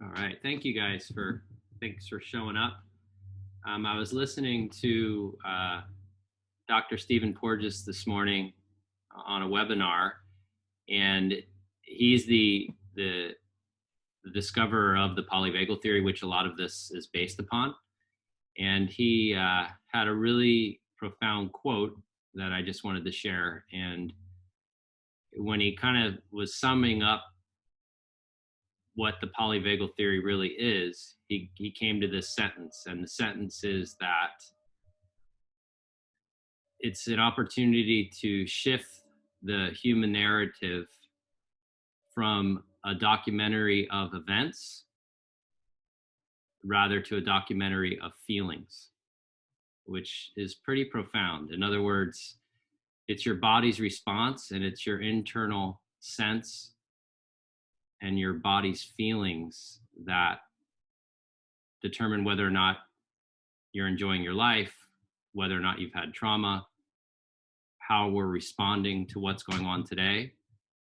All right. Thank you guys thanks for showing up. I was listening to Dr. Stephen Porges this morning on a webinar, and he's the discoverer of the polyvagal theory, which a lot of this is based upon. And he had a really profound quote that I just wanted to share. And when he kind of was summing up what the polyvagal theory really is, he came to this sentence, and the sentence is that it's an opportunity to shift the human narrative from a documentary of events rather to a documentary of feelings, which is pretty profound. In other words, it's your body's response and it's your internal sense and your body's feelings that determine whether or not you're enjoying your life, whether or not you've had trauma, how we're responding to what's going on today.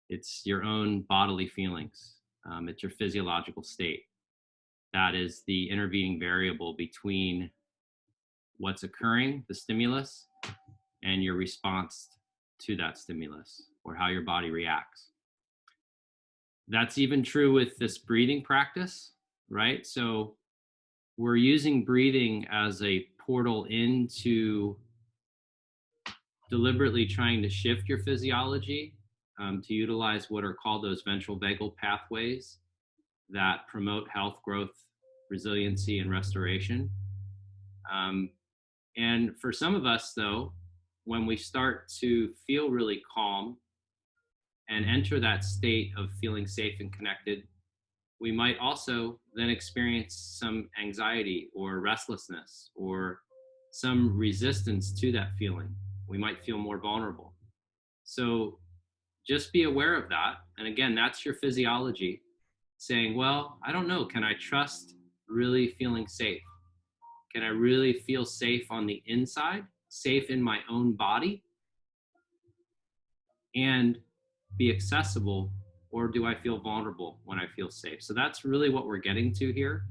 It's your own bodily feelings. It's your physiological state. That is the intervening variable between what's occurring, the stimulus, and your response to that stimulus or how your body reacts. That's even true with this breathing practice, right? So we're using breathing as a portal into deliberately trying to shift your physiology to utilize what are called those ventral vagal pathways that promote health, growth, resiliency, and restoration. And for some of us, though, when we start to feel really calm and enter that state of feeling safe and connected, we might also then experience some anxiety or restlessness or some resistance to that feeling. We might feel more vulnerable. So just be aware of that. And again, that's your physiology saying, well, I don't know, can I trust really feeling safe? Can I really feel safe on the inside, safe in my own body, and be accessible? Or do I feel vulnerable when I feel safe? So that's really what we're getting to here.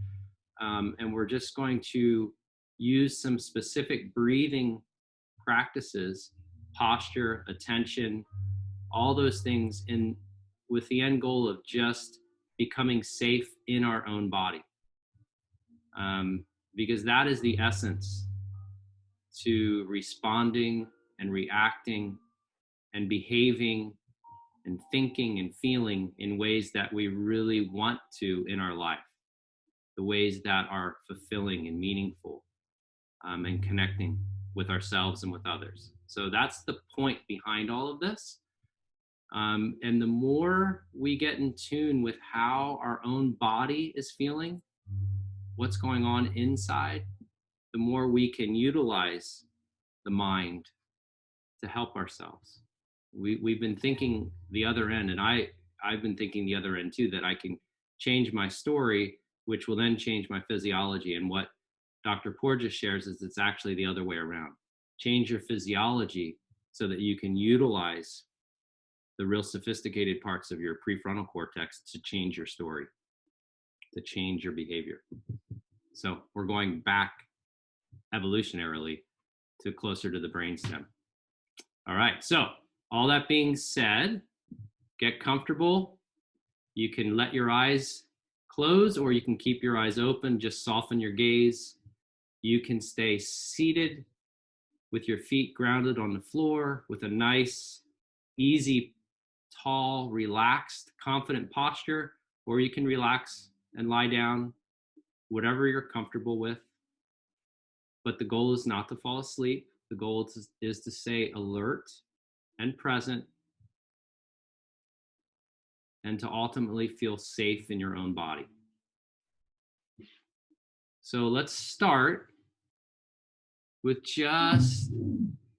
And we're just going to use some specific breathing practices, posture, attention, all those things with the end goal of just becoming safe in our own body. Because that is the essence to responding and reacting and behaving and thinking and feeling in ways that we really want to in our life, the ways that are fulfilling and meaningful, and connecting with ourselves and with others. So that's the point behind all of this. And the more we get in tune with how our own body is feeling, what's going on inside, the more we can utilize the mind to help ourselves. We've been thinking the other end, and I've been thinking the other end too, that I can change my story, which will then change my physiology. And what Dr. Porges shares is it's actually the other way around. Change your physiology so that you can utilize the real sophisticated parts of your prefrontal cortex to change your story, to change your behavior. So we're going back evolutionarily to closer to the brainstem. All right, so all that being said, get comfortable. You can let your eyes close or you can keep your eyes open, just soften your gaze. You can stay seated with your feet grounded on the floor with a nice, easy, tall, relaxed, confident posture, or you can relax and lie down, whatever you're comfortable with. But the goal is not to fall asleep. The goal is to stay alert and present and to ultimately feel safe in your own body. So let's start with just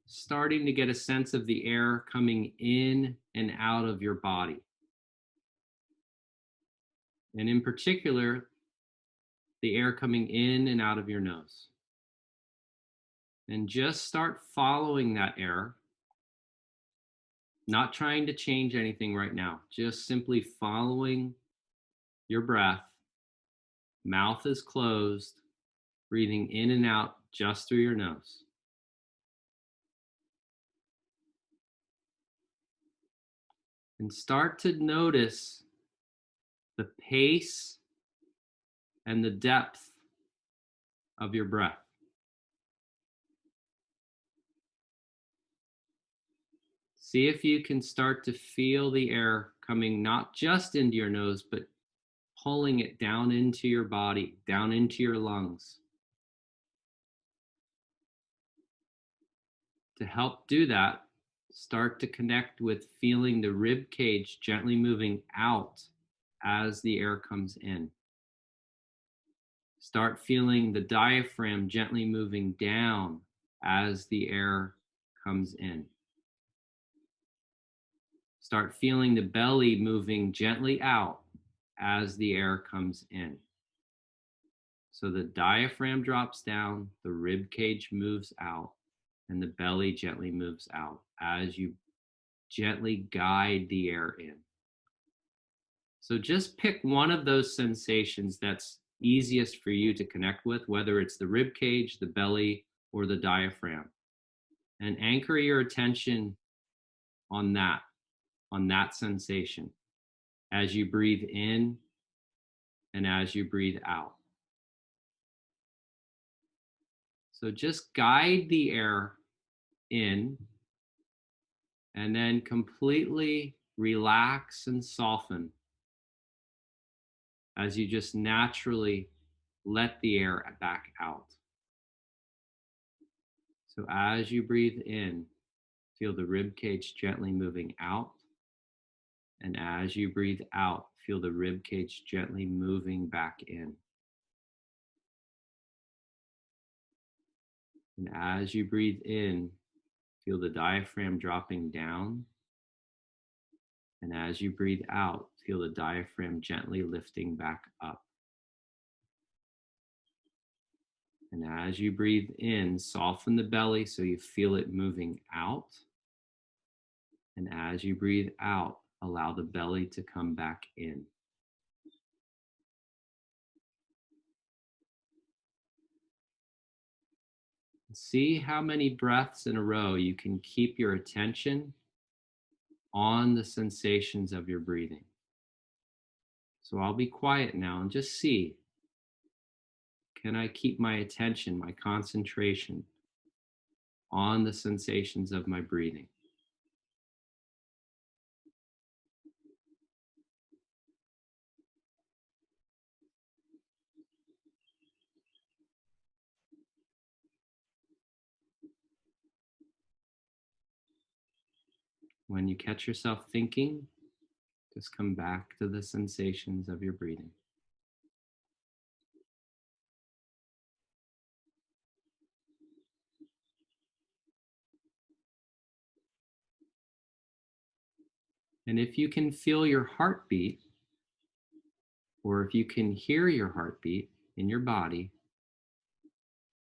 starting to get a sense of the air coming in and out of your body. And in particular, the air coming in and out of your nose. And just start following that air, not trying to change anything right now, just simply following your breath Mouth is closed, breathing in and out just through your nose. And start to notice the pace and the depth of your breath. See if you can start to feel the air coming not just into your nose, but pulling it down into your body, down into your lungs. To help do that, start to connect with feeling the rib cage gently moving out as the air comes in. Start feeling the diaphragm gently moving down as the air comes in. Start feeling the belly moving gently out as the air comes in. So the diaphragm drops down, the rib cage moves out, and the belly gently moves out as you gently guide the air in. So just pick one of those sensations that's easiest for you to connect with, whether it's the rib cage, the belly, or the diaphragm, and anchor your attention on that sensation as you breathe in and as you breathe out. So just guide the air in and then completely relax and soften as you just naturally let the air back out. So as you breathe in, feel the rib cage gently moving out. And as you breathe out, feel the rib cage gently moving back in. And as you breathe in, feel the diaphragm dropping down. And as you breathe out, feel the diaphragm gently lifting back up. And as you breathe in, soften the belly so you feel it moving out. And as you breathe out, allow the belly to come back in. See how many breaths in a row you can keep your attention on the sensations of your breathing. So I'll be quiet now and just see, can I keep my attention, my concentration on the sensations of my breathing? When you catch yourself thinking, just come back to the sensations of your breathing. And if you can feel your heartbeat, or if you can hear your heartbeat in your body,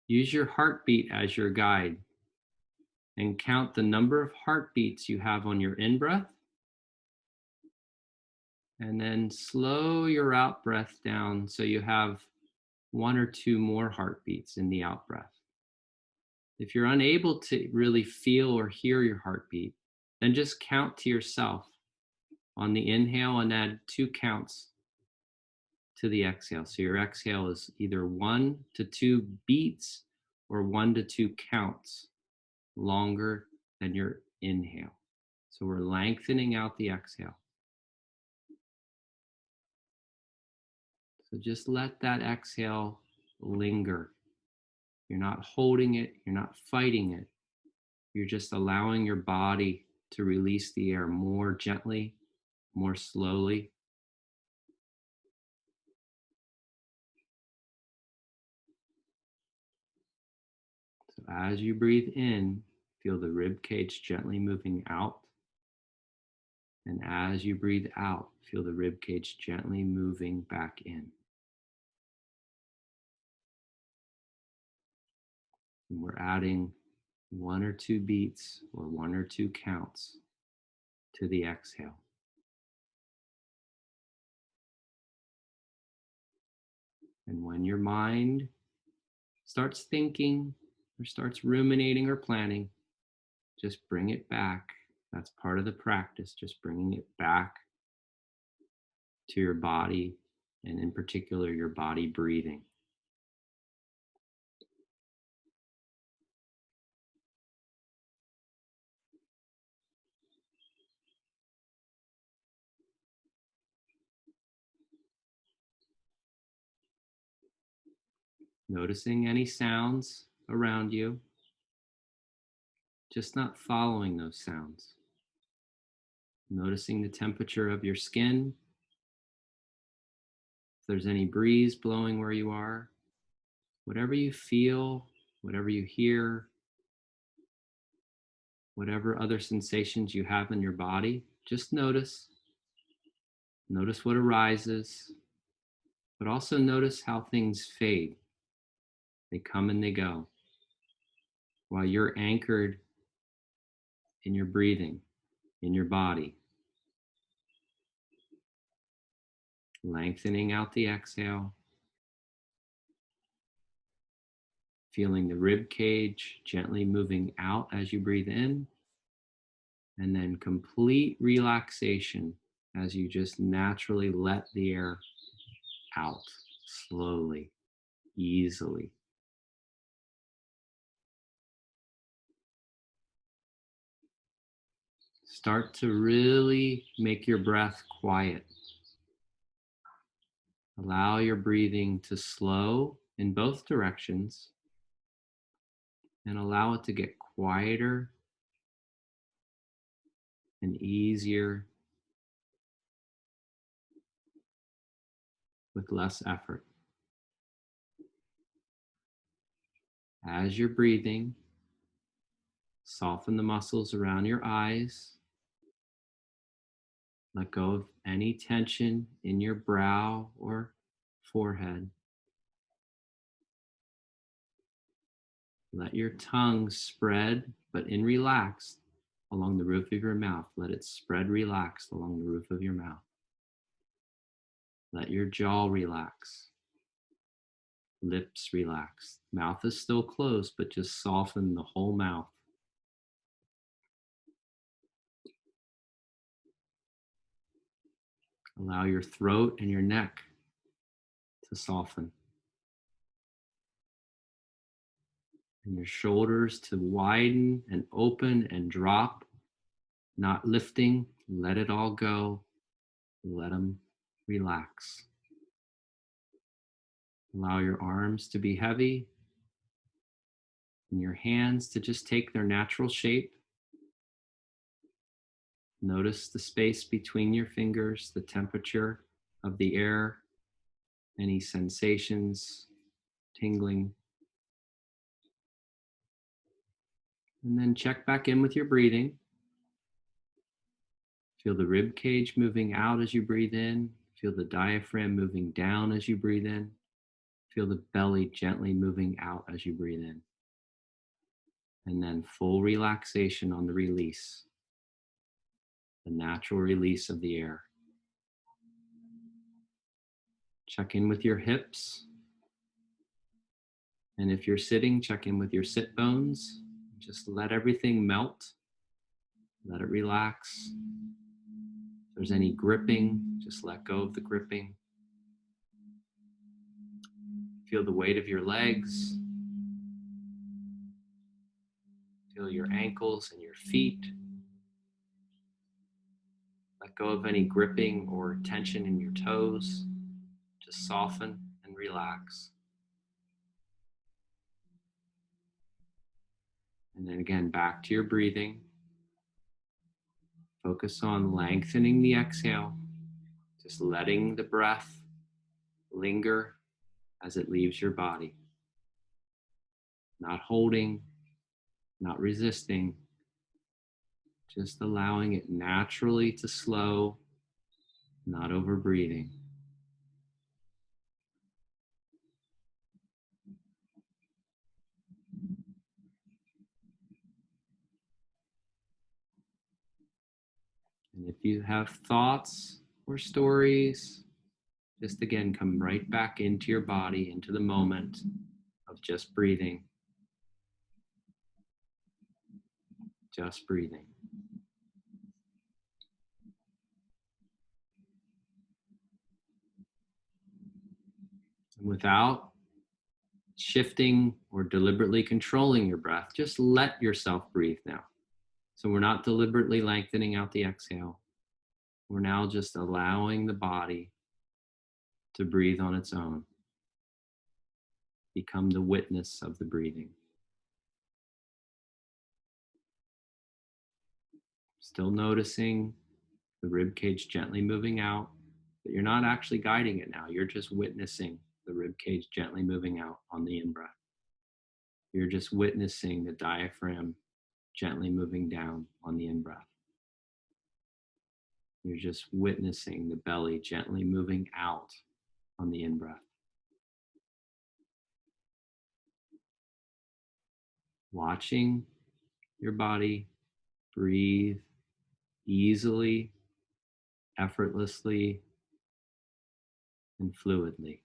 use your heartbeat as your guide and count the number of heartbeats you have on your in-breath, and then slow your out-breath down so you have one or two more heartbeats in the out-breath. If you're unable to really feel or hear your heartbeat, then just count to yourself on the inhale and add 2 counts to the exhale. So your exhale is either 1 to 2 beats or 1 to 2 counts longer than your inhale. So we're lengthening out the exhale. So just let that exhale linger. You're not holding it, you're not fighting it. You're just allowing your body to release the air more gently, more slowly. So as you breathe in, feel the rib cage gently moving out. And as you breathe out, feel the rib cage gently moving back in. And we're adding 1 or 2 beats or 1 or 2 counts to the exhale. And when your mind starts thinking or starts ruminating or planning, just bring it back. That's part of the practice, just bringing it back to your body, and in particular, your body breathing. Noticing any sounds around you, just not following those sounds. Noticing the temperature of your skin, if there's any breeze blowing where you are, whatever you feel, whatever you hear, whatever other sensations you have in your body, just notice. Notice what arises, but also notice how things fade. They come and they go. While you're anchored in your breathing, in your body, lengthening out the exhale, feeling the rib cage gently moving out as you breathe in, and then complete relaxation as you just naturally let the air out slowly, easily. Start to really make your breath quiet. Allow your breathing to slow in both directions and allow it to get quieter and easier with less effort. As you're breathing, soften the muscles around your eyes. Let go of any tension in your brow or forehead. Let your tongue spread, but in relaxed, along the roof of your mouth. Let it spread relaxed along the roof of your mouth. Let your jaw relax. Lips relax. Mouth is still closed, but just soften the whole mouth. Allow your throat and your neck to soften. And your shoulders to widen and open and drop, not lifting. Let it all go. Let them relax. Allow your arms to be heavy and your hands to just take their natural shape. Notice the space between your fingers, the temperature of the air, any sensations, tingling. And then check back in with your breathing. Feel the rib cage moving out as you breathe in. Feel the diaphragm moving down as you breathe in. Feel the belly gently moving out as you breathe in. And then full relaxation on the release, the natural release of the air. Check in with your hips. And if you're sitting, check in with your sit bones. Just let everything melt. Let it relax. If there's any gripping, just let go of the gripping. Feel the weight of your legs. Feel your ankles and your feet. Let go of any gripping or tension in your toes. Just soften and relax. And then again, back to your breathing. Focus on lengthening the exhale, just letting the breath linger as it leaves your body. Not holding, not resisting, just allowing it naturally to slow, not over breathing. And if you have thoughts or stories, Just again, come right back into your body, into the moment of just breathing. Just breathing. And without shifting or deliberately controlling your breath, just let yourself breathe now. So we're not deliberately lengthening out the exhale. We're now just allowing the body to breathe on its own. Become the witness of the breathing. Still noticing the rib cage gently moving out, but you're not actually guiding it now. You're just witnessing the rib cage gently moving out on the in-breath. You're just witnessing the diaphragm gently moving down on the in-breath. You're just witnessing the belly gently moving out on the in-breath. Watching your body breathe easily, effortlessly, and fluidly.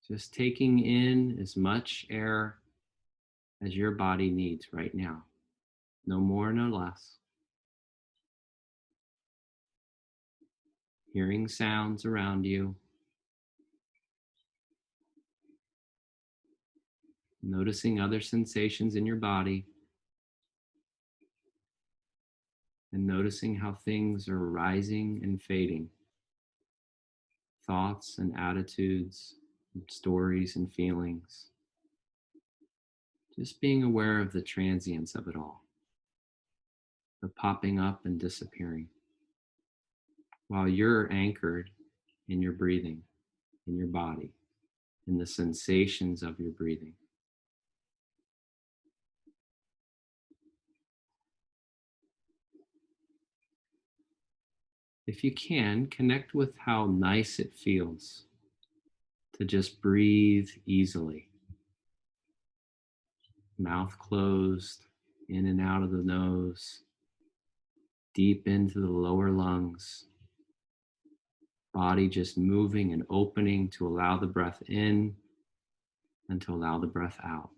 Just taking in as much air as your body needs right now. No more, no less. Hearing sounds around you. Noticing other sensations in your body. And noticing how things are rising and fading. Thoughts and attitudes, stories and feelings. Just being aware of the transience of it all. The popping up and disappearing. While you're anchored in your breathing, in your body, in the sensations of your breathing. If you can, connect with how nice it feels to just breathe easily. Mouth closed, in and out of the nose, deep into the lower lungs. Body just moving and opening to allow the breath in and to allow the breath out.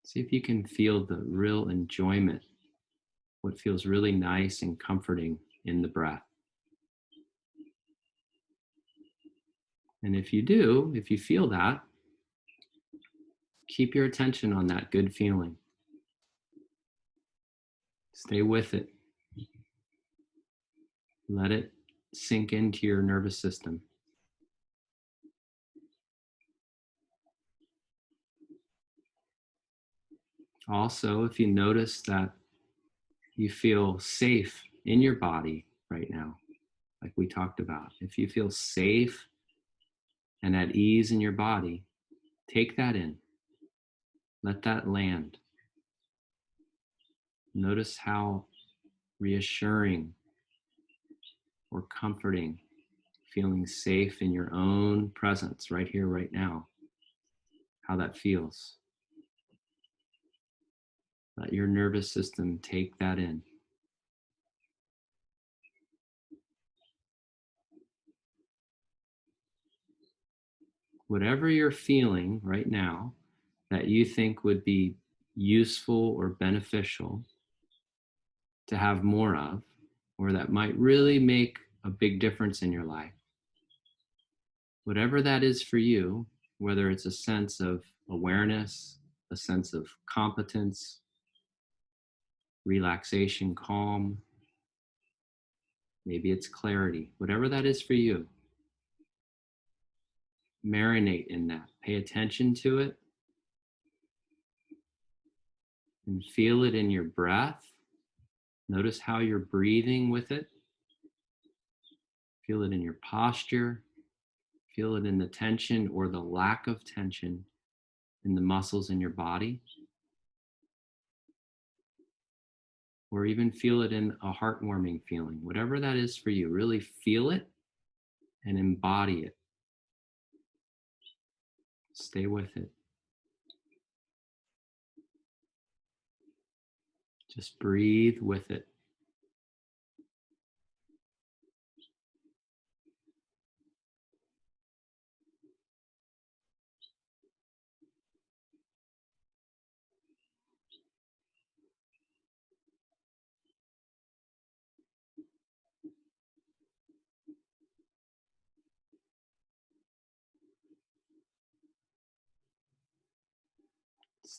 See if you can feel the real enjoyment, what feels really nice and comforting in the breath. And if you do, if you feel that, keep your attention on that good feeling. Stay with it. Let it sink into your nervous system. Also, if you notice that you feel safe in your body right now, like we talked about, if you feel safe and at ease in your body, take that in. Let that land. Notice how reassuring or comforting, feeling safe in your own presence right here, right now, how that feels. Let your nervous system take that in. Whatever you're feeling right now that you think would be useful or beneficial to have more of, or that might really make a big difference in your life, whatever that is for you, whether it's a sense of awareness, a sense of competence, relaxation, calm, maybe it's clarity, whatever that is for you, marinate in that. Pay attention to it and feel it in your breath. Notice how you're breathing with it. Feel it in your posture. Feel it in the tension or the lack of tension in the muscles in your body. Or even feel it in a heartwarming feeling. Whatever that is for you, really feel it and embody it. Stay with it. Just breathe with it.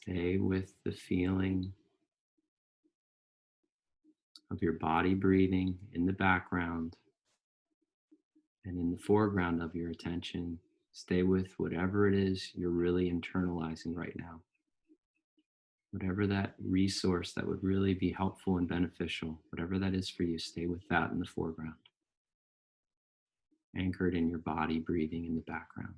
Stay with the feeling of your body breathing in the background, and in the foreground of your attention, stay with whatever it is you're really internalizing right now. Whatever that resource that would really be helpful and beneficial, whatever that is for you, stay with that in the foreground, anchored in your body breathing in the background.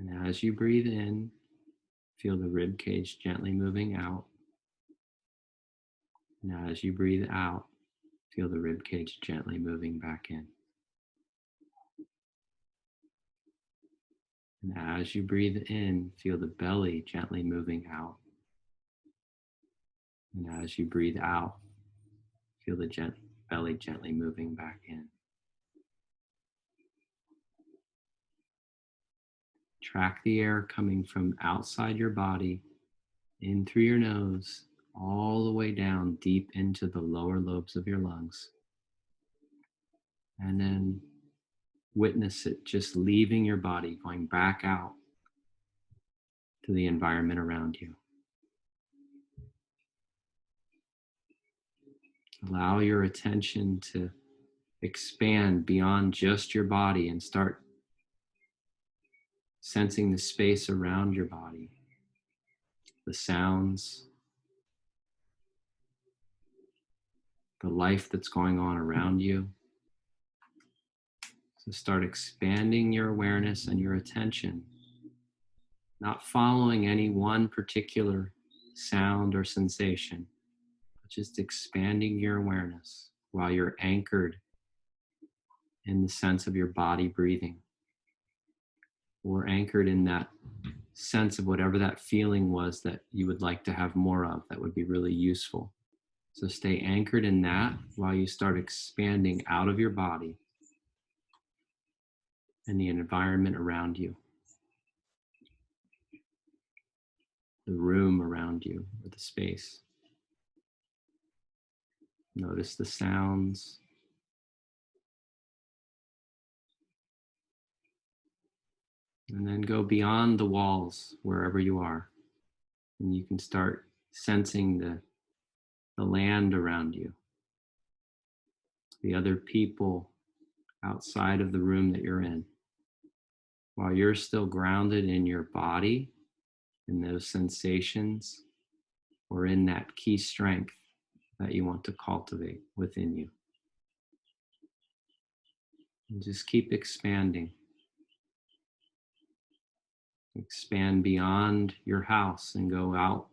And as you breathe in, feel the rib cage gently moving out. And as you breathe out, feel the rib cage gently moving back in. And as you breathe in, feel the belly gently moving out. And as you breathe out, feel the belly gently moving back in. Track the air coming from outside your body, in through your nose, all the way down deep into the lower lobes of your lungs. And then witness it just leaving your body, going back out to the environment around you. Allow your attention to expand beyond just your body and start sensing the space around your body, the sounds, the life that's going on around you. So start expanding your awareness and your attention, not following any one particular sound or sensation, but just expanding your awareness while you're anchored in the sense of your body breathing, or anchored in that sense of whatever that feeling was that you would like to have more of that would be really useful. So stay anchored in that while you start expanding out of your body and the environment around you, the room around you, or the space. Notice the sounds. And then go beyond the walls wherever you are. And you can start sensing the land around you, the other people outside of the room that you're in. While you're still grounded in your body, in those sensations, or in that key strength that you want to cultivate within you. And just keep expanding. Expand beyond your house and go out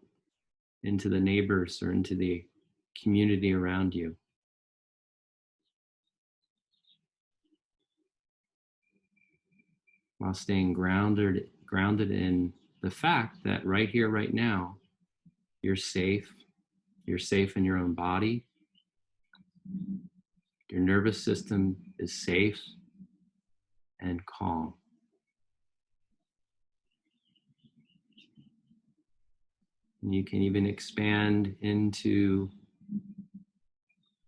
into the neighbors or into the community around you. While staying grounded in the fact that right here, right now, you're safe. You're safe in your own body. Your nervous system is safe and calm. And you can even expand into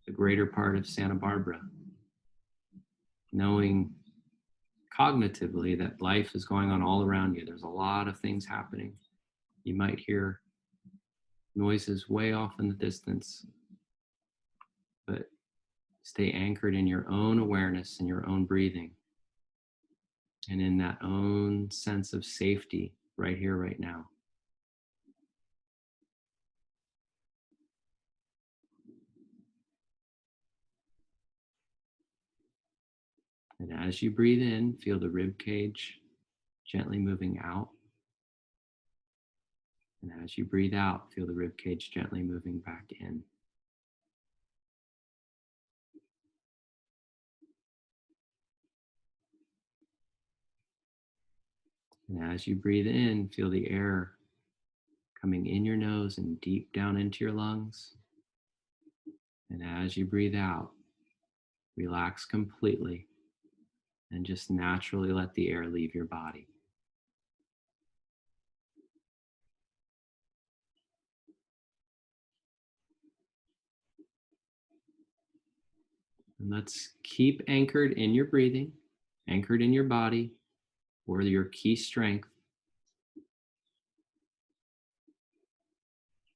the greater part of Santa Barbara, knowing cognitively that life is going on all around you. There's a lot of things happening. You might hear noises way off in the distance, but stay anchored in your own awareness and your own breathing, and in that own sense of safety right here, right now. And as you breathe in, feel the rib cage gently moving out. And as you breathe out, feel the rib cage gently moving back in. And as you breathe in, feel the air coming in your nose and deep down into your lungs. And as you breathe out, Relax completely and just naturally let the air leave your body. And let's keep anchored in your breathing, anchored in your body, or your key strength.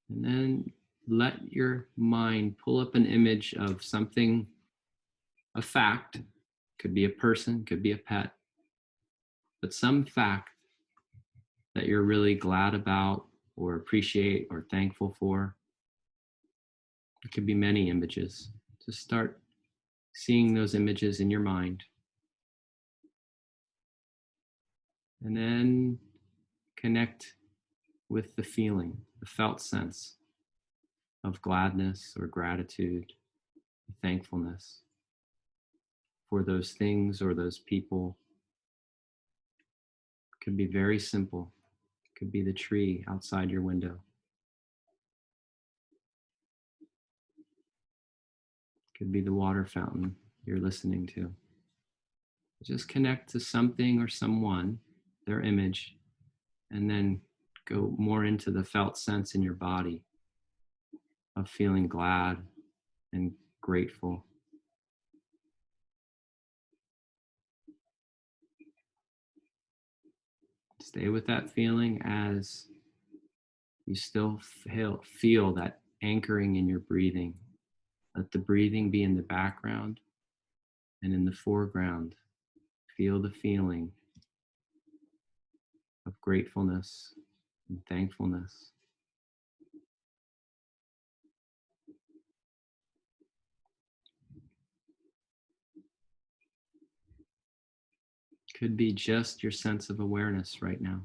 And then let your mind pull up an image of something, a fact, could be a person, could be a pet, but some fact that you're really glad about or appreciate or thankful for. It could be many images. Just start seeing those images in your mind. And then connect with the feeling, the felt sense of gladness or gratitude, thankfulness for those things or those people. It could be very simple. It could be the tree outside your window. It could be the water fountain you're listening to. Just connect to something or someone, their image, and then go more into the felt sense in your body of feeling glad and grateful. Stay with that feeling as you still feel that anchoring in your breathing. Let the breathing be in the background, and in the foreground, feel the feeling of gratefulness and thankfulness. Could be just your sense of awareness right now,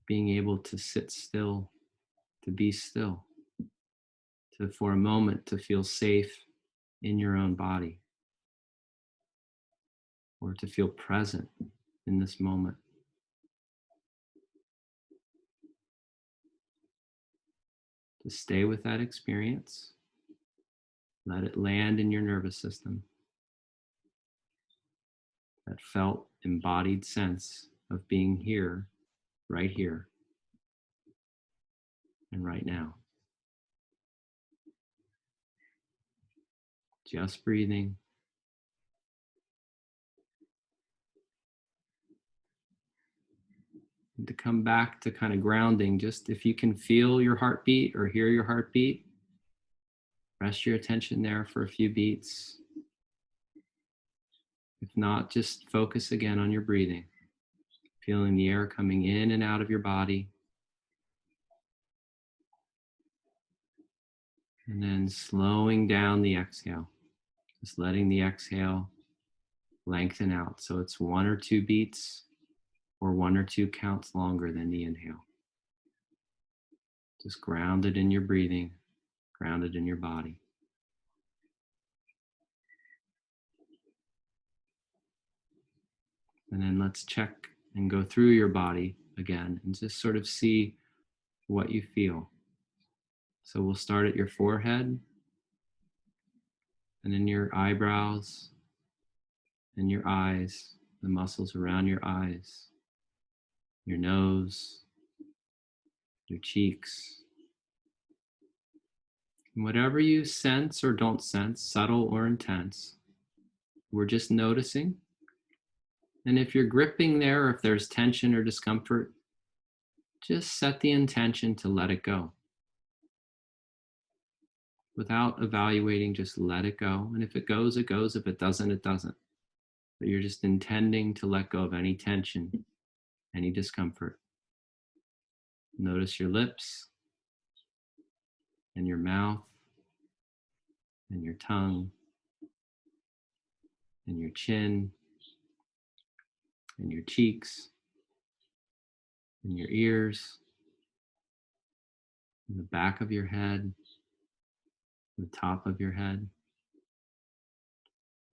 being able to sit still, to be still, to for a moment to feel safe in your own body, or to feel present in this moment. To stay with that experience, let it land in your nervous system. That felt embodied sense of being here, and right now. Just breathing. And to come back to kind of grounding, just if you can feel your heartbeat or hear your heartbeat, rest your attention there for a few beats. If not, just focus again on your breathing, feeling the air coming in and out of your body. And then slowing down the exhale, just letting the exhale lengthen out. So it's 1 or 2 beats or 1 or 2 counts longer than the inhale. Just grounded in your breathing, grounded in your body. And then let's check and go through your body again and just sort of see what you feel. So we'll start at your forehead and then your eyebrows and your eyes, the muscles around your eyes, your nose, your cheeks. And whatever you sense or don't sense, subtle or intense, we're just noticing. And if you're gripping there, or if there's tension or discomfort, just set the intention to let it go. Without evaluating, just let it go. And if it goes, it goes. If it doesn't, it doesn't. But you're just intending to let go of any tension, any discomfort. Notice your lips and your mouth and your tongue and your chin and your cheeks and your ears and the back of your head, the top of your head,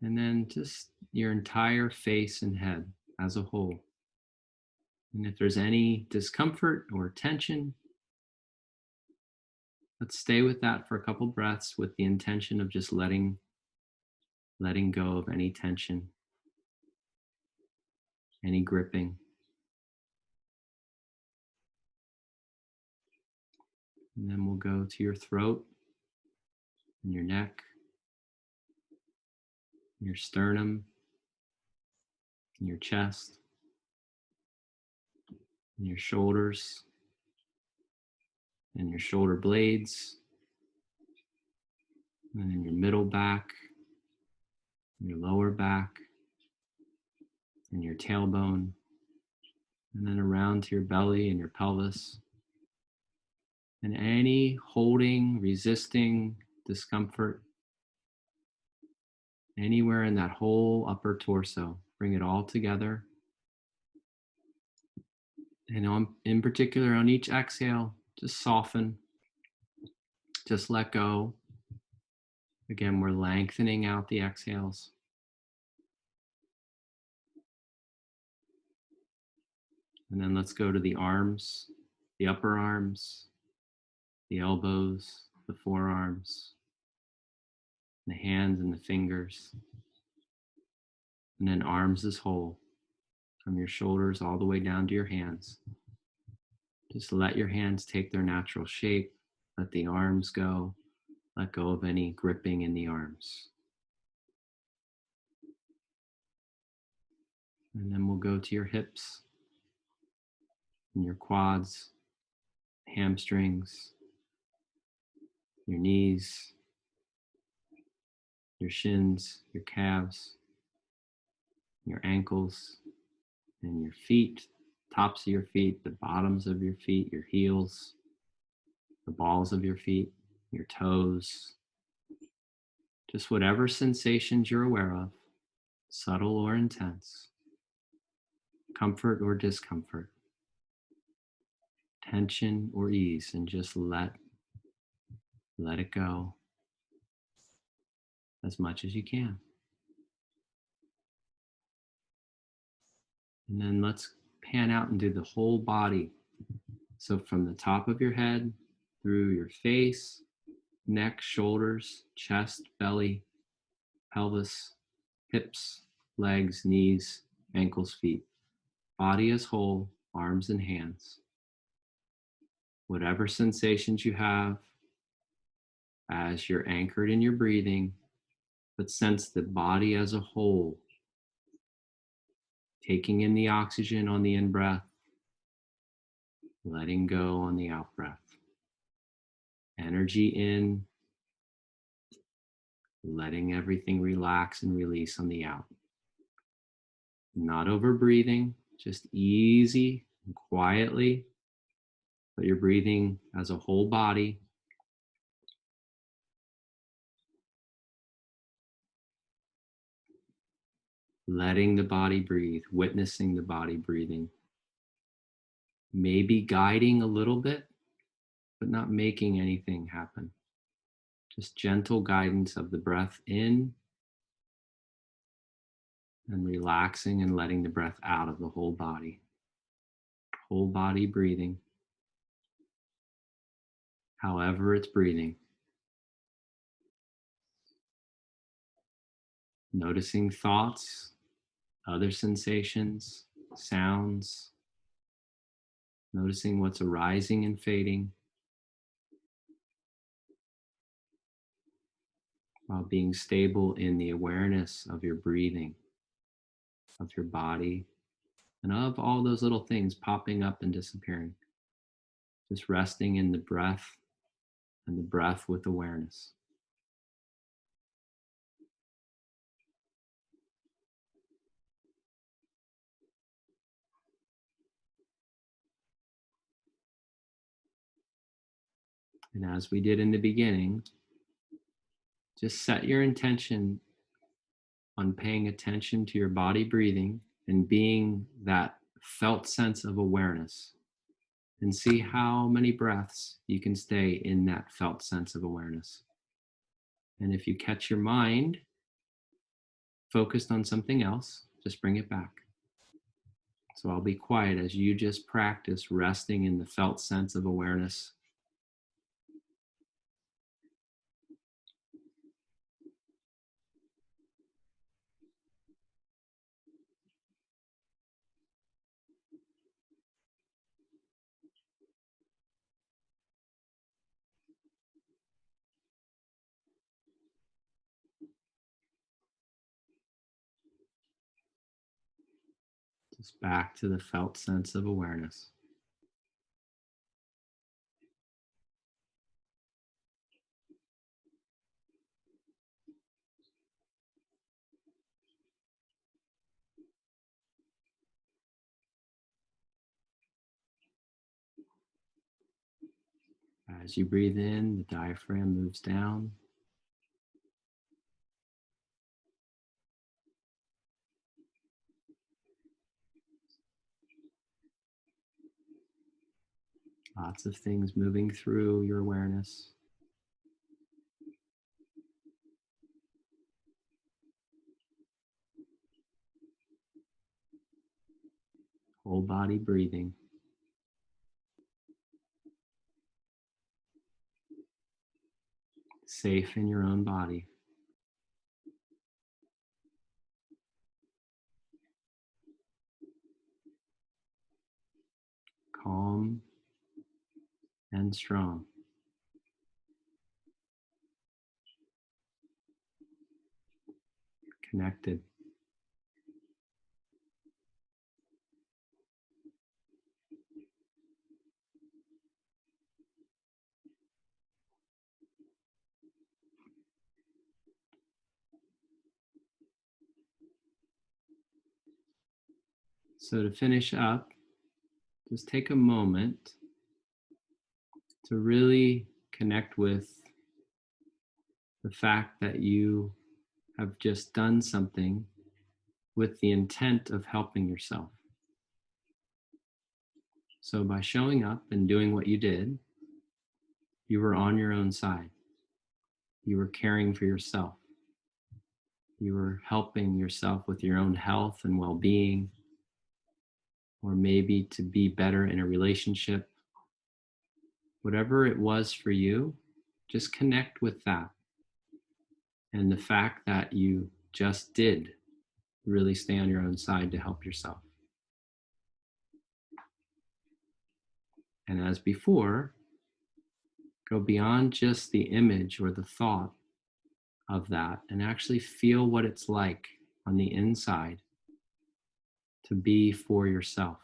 and then just your entire face and head as a whole. And if there's any discomfort or tension, let's stay with that for a couple breaths with the intention of just letting letting go of any tension, any gripping. And then we'll go to your throat and your neck, your sternum, and your chest, and your shoulders, and your shoulder blades, and then your middle back, your lower back, and your tailbone, and then around to your belly and your pelvis. And any holding, resisting discomfort anywhere in that whole upper torso, bring it all together. And in particular, on each exhale, just soften, just let go. Again, we're lengthening out the exhales. And then let's go to the arms, the upper arms, the elbows, the forearms, the hands and the fingers. And then arms as whole, from your shoulders all the way down to your hands. Just let your hands take their natural shape. Let the arms go. Let go of any gripping in the arms. And then we'll go to your hips and your quads, hamstrings, your knees, your shins, your calves, your ankles, and your feet, tops of your feet, the bottoms of your feet, your heels, the balls of your feet, your toes. Just whatever sensations you're aware of, subtle or intense, comfort or discomfort, tension or ease, and just let it go as much as you can. And then let's pan out and do the whole body. So from the top of your head, through your face, neck, shoulders, chest, belly, pelvis, hips, legs, knees, ankles, feet. Body as whole, arms and hands. Whatever sensations you have as you're anchored in your breathing, but sense the body as a whole, taking in the oxygen on the in-breath, letting go on the out-breath. Energy in, letting everything relax and release on the out. Not over breathing, just easy and quietly, but you're breathing as a whole body. Letting the body breathe, witnessing the body breathing. Maybe guiding a little bit, but not making anything happen. Just gentle guidance of the breath in and relaxing and letting the breath out of the whole body. Whole body breathing, however it's breathing. Noticing thoughts, other sensations, sounds, noticing what's arising and fading, while being stable in the awareness of your breathing, of your body, and of all those little things popping up and disappearing. Just resting in the breath and the breath with awareness. And as we did in the beginning, just set your intention on paying attention to your body breathing and being that felt sense of awareness. And see how many breaths you can stay in that felt sense of awareness. And if you catch your mind focused on something else, just bring it back. So I'll be quiet as you just practice resting in the felt sense of awareness. Just back to the felt sense of awareness. As you breathe in, the diaphragm moves down. Lots of things moving through your awareness. Whole body breathing. Safe in your own body. Calm and strong. Connected. So to finish up, just take a moment to really connect with the fact that you have just done something with the intent of helping yourself. So by showing up and doing what you did, you were on your own side. You were caring for yourself. You were helping yourself with your own health and well-being, or maybe to be better in a relationship. Whatever it was for you, just connect with that. And the fact that you just did really stay on your own side to help yourself. And as before, go beyond just the image or the thought of that and actually feel what it's like on the inside to be for yourself,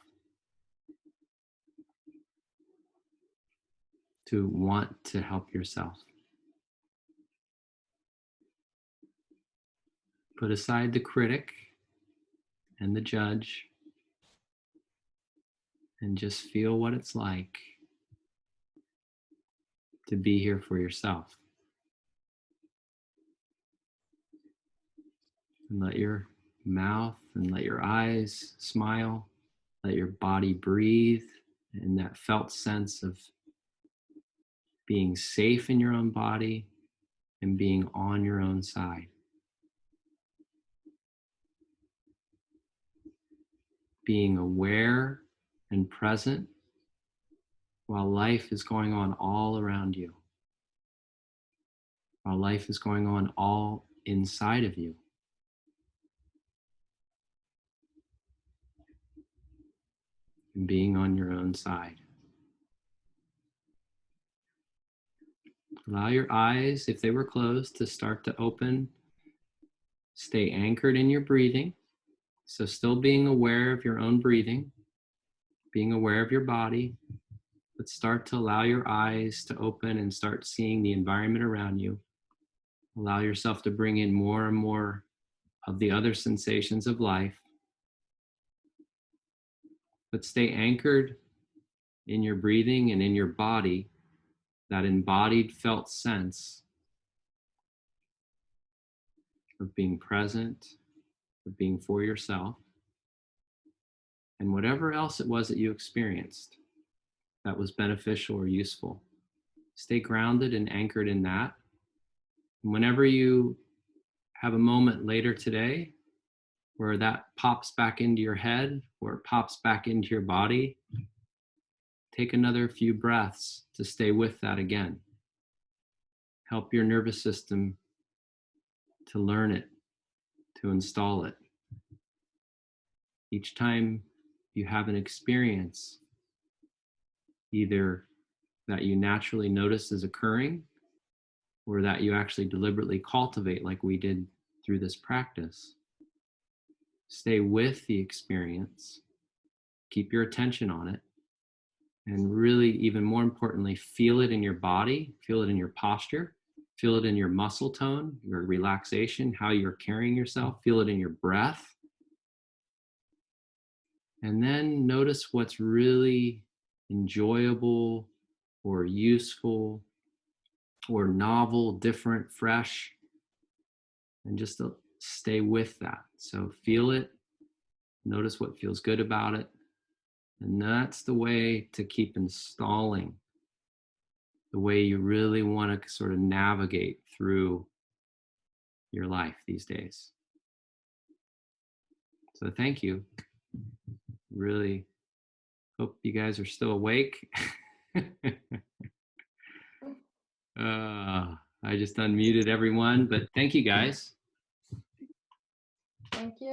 to want to help yourself. Put aside the critic and the judge and just feel what it's like to be here for yourself. And let your mouth and let your eyes smile. Let your body breathe in that felt sense of being safe in your own body and being on your own side. Being aware and present while life is going on all around you. While life is going on all inside of you. And being on your own side. Allow your eyes, if they were closed, to start to open. Stay anchored in your breathing. So still being aware of your own breathing, being aware of your body, but start to allow your eyes to open and start seeing the environment around you. Allow yourself to bring in more and more of the other sensations of life. But stay anchored in your breathing and in your body, that embodied felt sense of being present, of being for yourself, and whatever else it was that you experienced that was beneficial or useful. Stay grounded and anchored in that. And whenever you have a moment later today where that pops back into your head or it pops back into your body, take another few breaths to stay with that again. Help your nervous system to learn it, to install it. Each time you have an experience, either that you naturally notice is occurring or that you actually deliberately cultivate like we did through this practice, stay with the experience keep your attention on it. And really, even more importantly, feel it in your body, feel it in your posture, feel it in your muscle tone, your relaxation, how you're carrying yourself, feel it in your breath. And then notice what's really enjoyable or useful or novel, different, fresh, and just to stay with that. So feel it, notice what feels good about it. And that's the way to keep installing the way you really want to sort of navigate through your life these days. So thank you. Really hope you guys are still awake. I just unmuted everyone, but thank you guys. Thank you.